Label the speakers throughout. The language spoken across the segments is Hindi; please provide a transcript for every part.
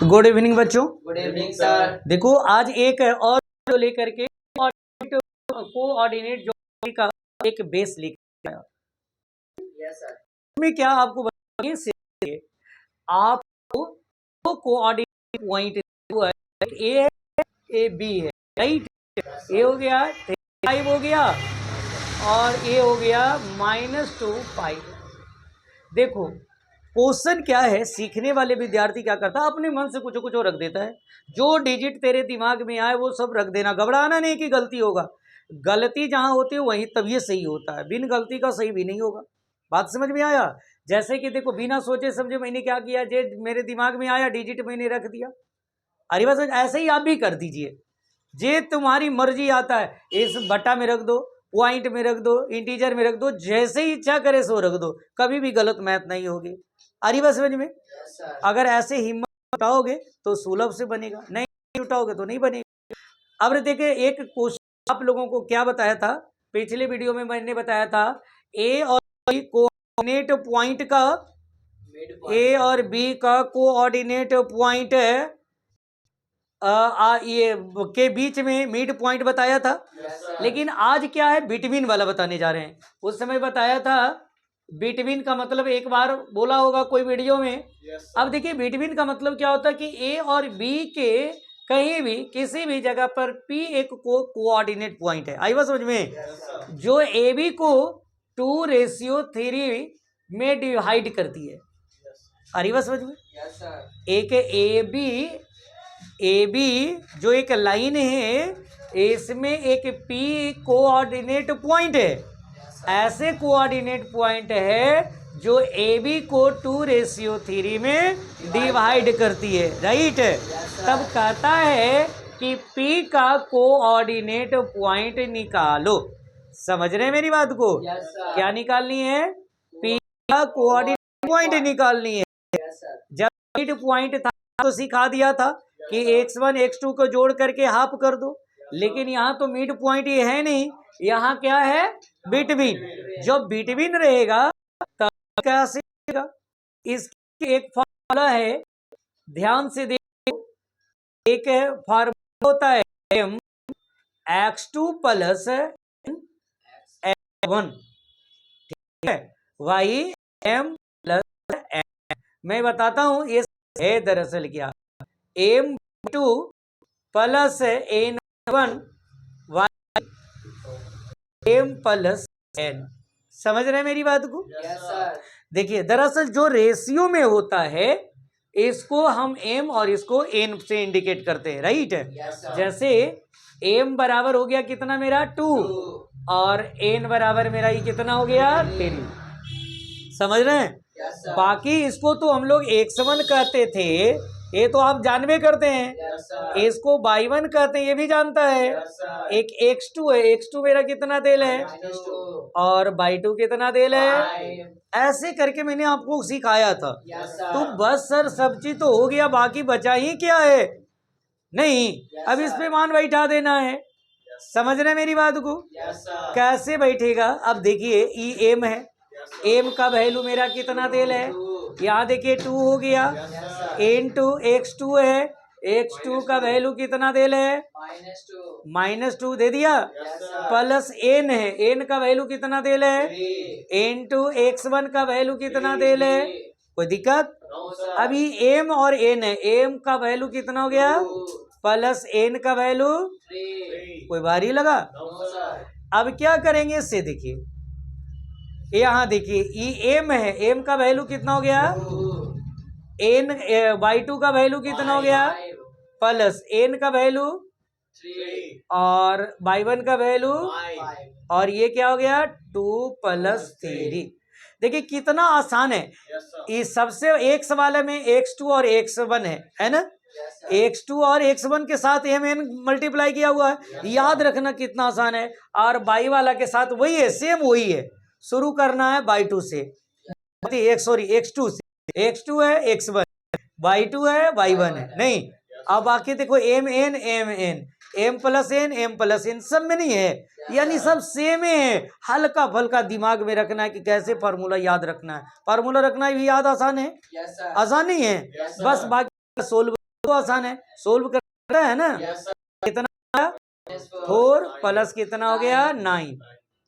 Speaker 1: गुड इवनिंग बच्चों।
Speaker 2: Good evening sir.
Speaker 1: देखो आज एक और लेकर के कोऑर्डिनेट ज्योमेट्री का एक बेस लेकर आया।
Speaker 2: Yes sir.
Speaker 1: इसमें क्या आपको बताएंगे, आपको दो कोऑर्डिनेट पॉइंट है, ए है ए बी है, राइट। ए हो गया 5 हो गया और ए हो गया -2 5। देखो क्वेश्चन क्या है, सीखने वाले विद्यार्थी क्या करता है, अपने मन से कुछ कुछ रख देता है। जो डिजिट तेरे दिमाग में आए वो सब रख देना, घबराना नहीं कि गलती होगा। गलती जहां होती है वहीं तभी सही होता है, बिन गलती का सही भी नहीं होगा। बात समझ में आया? जैसे कि देखो बिना सोचे समझे मैंने क्या किया, जे मेरे दिमाग में आया डिजिट मैंने रख दिया। अरे बस ऐसे ही आप भी कर दीजिए, जे तुम्हारी मर्जी आता है, इस बटा में रख दो, पॉइंट में रख दो, इंटीजर में रख दो, जैसे ही इच्छा करे सो रख दो, कभी भी गलत मैथ नहीं होगी। अरे बस समझ में? अगर ऐसे हिम्मत उठाओगे तो सुलभ से बनेगा, नहीं उठाओगे तो नहीं बनेगा। अब देखिए एक क्वेश्चन आप लोगों को क्या बताया था, पिछले वीडियो में मैंने बताया था ए और बी कोऑर्डिनेट पॉइंट का, ए और बी का कोऑर्डिनेट पॉइंट ये के बीच में मिड पॉइंट बताया था। लेकिन आज क्या है, बिटवीन वाला बताने जा रहे हैं। उस समय बताया था बिटवीन का मतलब एक बार बोला होगा कोई वीडियो में। अब देखिए बिटवीन का मतलब क्या होता है कि ए और बी के कहीं भी किसी भी जगह पर पी एक कोऑर्डिनेट पॉइंट है। आई बात समझ में? जो ए बी को 2:3 में डिवाइड करती है। आई बात समझ में? एक ए बी जो एक लाइन है, इसमें एक पी कोऑर्डिनेट पॉइंट है। ऐसे कोऑर्डिनेट पॉइंट है जो ए बी को 2:3 में डिवाइड करती है, राइट। तब कहता है कि पी का कोऑर्डिनेट पॉइंट निकालो। समझ रहे हैं मेरी बात को? क्या निकालनी है? पी का कोऑर्डिनेट पॉइंट निकालनी है। जब मिड पॉइंट था तो सिखा दिया था कि x1 x2 को जोड़ करके हाफ कर दो, लेकिन यहाँ तो मिड पॉइंट ये है नहीं, यहाँ क्या है? बिटवीन। जब बिटवीन रहेगा तब कैसे रहेगा? इसकी एक फॉर्मूला है, ध्यान से देखो। एक फॉर्मूला होता है m x2 प्लस x1, ठीक है, y m प्लस m। मैं बताता हूँ ये है दरअसल क्या, m2 plus n1 y m plus n। समझ रहे हैं मेरी बात को? देखिए दरअसल जो रेशियो में होता है इसको हम m और इसको n से इंडिकेट करते हैं, राइट। जैसे m बराबर हो गया कितना मेरा 2 और n बराबर मेरा ये कितना हो गया 3। समझ रहे हैं? बाकी इसको तो हम लोग x1 कहते थे, ये तो आप जानवे करते हैं। इसको y1 कहते हैं, ये भी जानता है। एक x2 है, x2 मेरा कितना तेल है और y2 कितना तेल है। ऐसे करके मैंने आपको सिखाया था। तो बस सर सब चीज तो हो गया, बाकी बचा ही क्या है? नहीं, अब इस पे मान बैठा देना है। समझ रहे मेरी बात को? कैसे बैठेगा? अब देखिए ई एम है, एम का वैल्यू मेरा कितना तेल है, यहाँ देखिए 2 हो गया, n2 x2 है, x2 का वैल्यू कितना तेल है -2 दे दिया, प्लस n है, n का वैल्यू कितना तेल है, n2 x1 का वैल्यू कितना तेल है। कोई दिक्कत? अभी m और n है, m का वैल्यू कितना हो गया प्लस n का वैल्यू, कोई भारी लगा? अब क्या करेंगे इससे, देखिए यहाँ देखिए ई एम है, एम का वैल्यू कितना हो गया, एन y2 का वैल्यू कितना हो गया प्लस एन का वैल्यू और y1 का वैल्यू, और ये क्या हो गया 2 + 3। देखिए कितना आसान है। इस सबसे एक सवाल में x2 और x1 है ना, x2 और x1 के साथ mn मल्टीप्लाई किया हुआ है। याद रखना कितना आसान है। और y वाला के साथ वही है, सेम वही है। शुरू करना है y2 से, x2 से, x2 है x1, y2 है y1 है, नहीं। अब बाकी देखो mn m प्लस n सब में नहीं है, यानी सब सेम है। हल्का फल्का दिमाग में रखना है कि कैसे फार्मूला याद रखना है। फार्मूला रखना भी याद आसान है, आसान नहीं है, बस बाकी सोल्व तो आसान है, सोल्व करना है ना।
Speaker 2: Yes, sir.
Speaker 1: कितना,
Speaker 2: Minus
Speaker 1: 4 प्लस कितना हो गया 9,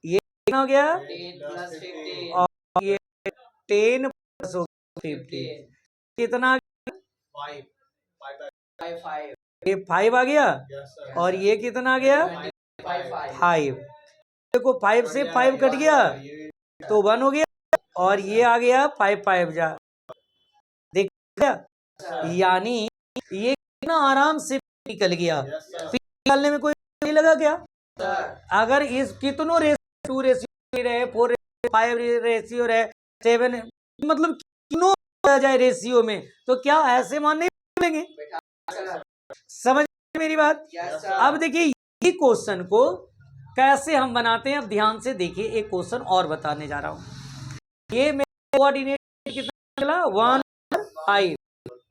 Speaker 1: ये कितना हो गया
Speaker 2: 10 plus 15.
Speaker 1: और ये 10 प्लस 15 कितना,
Speaker 2: 5.
Speaker 1: ये 5 आ गया और ये कितना आ गया
Speaker 2: 5.
Speaker 1: 5। देखो 5 से 5 कट गया तो 1 हो गया और ये आ गया 5 5 जा, देख गया, यानी ये कितना आराम से निकल गया। फिर निकालने में कोई नहीं लगा क्या? अगर इस कितनों रेशियो 2 रेशियो रहे, 4 रेशियो 5 रेशियो रहे, 7 मतलब कितनों आ जाए रेशियो में, तो क्या ऐसे मान नहीं मिलेंगे? समझ मेरी बात? अब देखिए ये क्वेश्चन को कैसे हम बनाते हैं, अब ध्यान से देखिए। एक क्वेश्चन और बताने जा रहा हूं। ये मेरा कोऑर्डिनेट कितना निकला 1 5,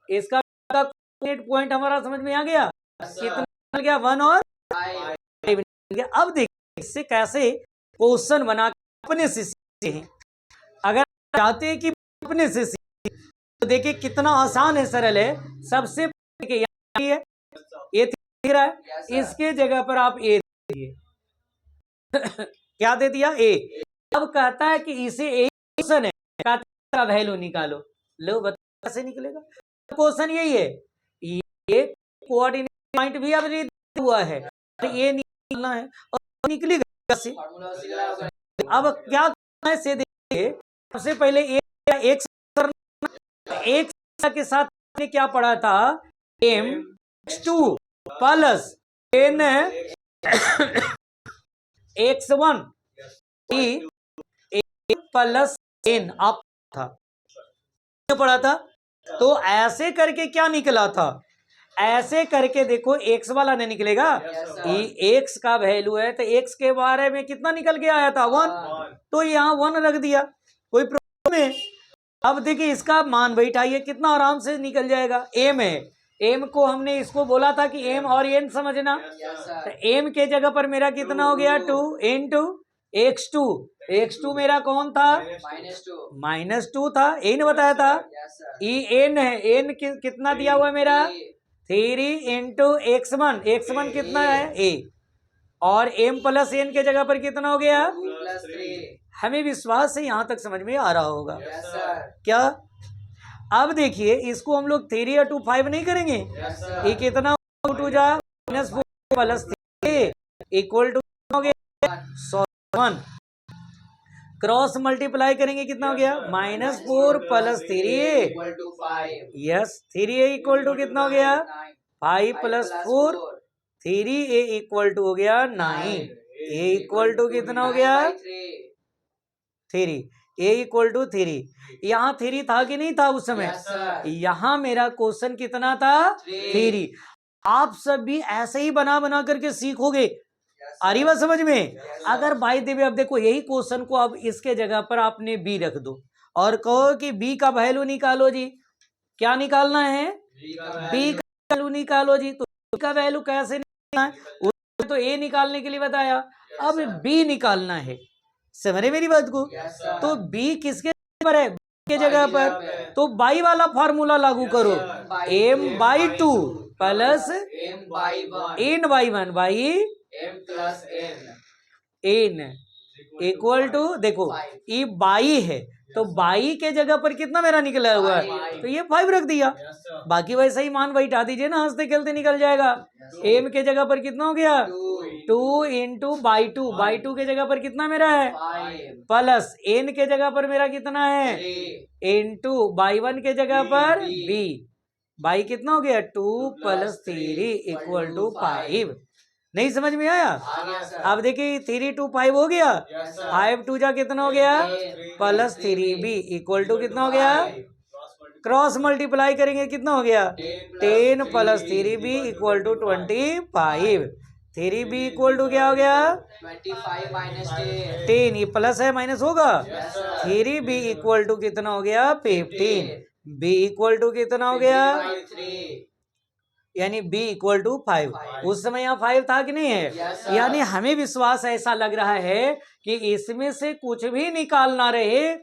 Speaker 1: इसका कोऑर्डिनेट पॉइंट हमारा समझ में आ गया, कितना निकल गया 1 और 5। अब देखिए इससे कैसे क्वेश्चन बना के अपने से सीखते हैं। अगर चाहते हैं कि अपने से सीखे तो देखिए कितना आसान है, सरल है। सबसे पहले है ए दिख रहा है, इसके जगह पर आप ए दीजिए। क्या दे दिया ए। अब कहता है कि इसे ए क्वेश्चन है, कहता है वैल्यू निकालो। लो बता कैसे निकलेगा, क्वेश्चन यही है। ये कोऑर्डिनेट पॉइंट भी अब दिया हुआ है, ये निकलना है और निकलेगा कैसे। अब क्या करना है से देखिए। सबसे पहले एक के साथ क्या पढ़ा था, m2 plus n x1 plus n आप था पढ़ा था। तो ऐसे करके क्या निकला था, ऐसे करके देखो x वाला नहीं निकलेगा। x का वैल्यू है तो x के बारे में कितना निकल के आया था 1, तो यहाँ 1 रख दिया, कोई प्रॉब्लम है। अब देखिए इसका मान बैठाइए, कितना आराम से निकल जाएगा। m है, m को हमने इसको बोला था कि m और n समझना, तो m के जगह पर मेरा कितना हो गया 2 इंटू x2। x2 मेरा कौन था -2 था, n बताया था। ये n है, n कितना दिया हुआ है मेरा 3 इंटू x1, x1 कितना है a, और m प्लस n के जगह पर कितना हो गया
Speaker 2: 2+3।
Speaker 1: हमें विश्वास है यहाँ तक समझ में आ रहा होगा क्या। अब देखिए इसको हम लोग 3 या 2 5 नहीं करेंगे, ये कितना 2 जा -4 प्लस 3 इक्वल टू हो गया 100। क्रॉस मल्टीप्लाई करेंगे कितना हो गया -4 plus 3, yes 3a equal to कितना हो गया 5 प्लस 4, 3a इक्वल टू हो गया 9, a इक्वल टू कितना हो गया 3, a इक्वल टू 3। यहाँ 3 था कि नहीं था उस समय, यहाँ मेरा क्वेश्चन कितना था 3। आप सब भी ऐसे ही बना बना करके सीखोगे, आ रही बात समझ में। अगर भाई देवे अब देखो यही क्वेश्चन को अब इसके जगह पर आपने बी रख दो और कहो कि बी का वैल्यू निकालो जी, क्या निकालना है बी का वैल्यू निकालो जी। तो बी का वैल्यू कैसे निकालना है, उसने तो ए निकालने के लिए बताया, अब बी निकालना है। समझे मेरी बात को। तो बी किसके पर है, के जगह पर, तो बाई वाला फॉर्मूला लागू करो, m/2 plus n/1 by n equal to, देखो ये बाई है तो बाई के जगह पर कितना मेरा निकला हुआ है, तो ये 5 रख दिया। बाकी वैसा ही मान बैठा दीजिए ना, हंसते खेलते निकल जाएगा। m के जगह पर कितना हो गया 2 इंटू बाई टू के जगह पर कितना मेरा है प्लस n के जगह पर मेरा कितना है इंटू बाई 1 के जगह पर b, बाई कितना हो गया 2 प्लस 3 इक्वल टू 5। नहीं समझ में आया। अब देखिए 3 2 5 हो गया, 5 2 जा कितना हो गया प्लस 3b इक्वल टू कितना हो गया, क्रॉस मल्टीप्लाई करेंगे कितना हो गया 10 plus 3b equal to 25। 3b equal to क्या हो गया 10, ये प्लस है माइनस होगा, 3b इक्वल टू कितना हो गया 15, b इक्वल टू कितना हो गया यानी b इक्वल टू 5। उस समय यहाँ 5 था कि नहीं है, यानी हमें विश्वास ऐसा लग रहा है कि इसमें से कुछ भी निकालना रहे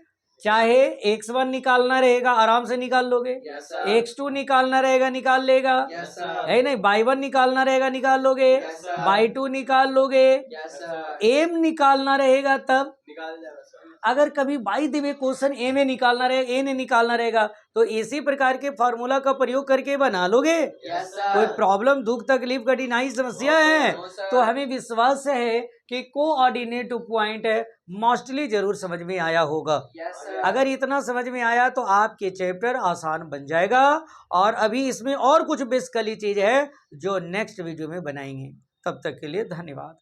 Speaker 1: चाहे x1 निकालना रहेगा, आराम से निकाल लोगे।
Speaker 2: Yes, sir.
Speaker 1: x2 निकालना रहेगा, निकाल लेगा।
Speaker 2: Yes, sir.
Speaker 1: है नहीं, y1 निकालना रहेगा, निकाल लोगे।
Speaker 2: Yes, sir.
Speaker 1: y2 निकाल लोगे।
Speaker 2: Yes, sir.
Speaker 1: m निकालना रहेगा तब।
Speaker 2: निकाल जाएगा सर।
Speaker 1: अगर कभी बाई द वे क्वेश्चन ए में निकालना रहेगा, ए ने निकालना रहेगा, तो इसी प्रकार के फार्मूला का प्रयोग करके बना लोगे।
Speaker 2: Yes, sir.
Speaker 1: कोई प्रॉब्लम, दुख, तकलीफ, कठिनाई, समस्या है
Speaker 2: No, sir.
Speaker 1: तो हमें विश्वास है कि कोऑर्डिनेट पॉइंट है मोस्टली जरूर समझ में आया होगा।
Speaker 2: Yes, sir.
Speaker 1: अगर इतना समझ में आया तो आपके चैप्टर आसान बन जाएगा। और अभी इसमें और कुछ बेसिकली चीज है जो नेक्स्ट वीडियो में बनाएंगे। तब तक के लिए धन्यवाद।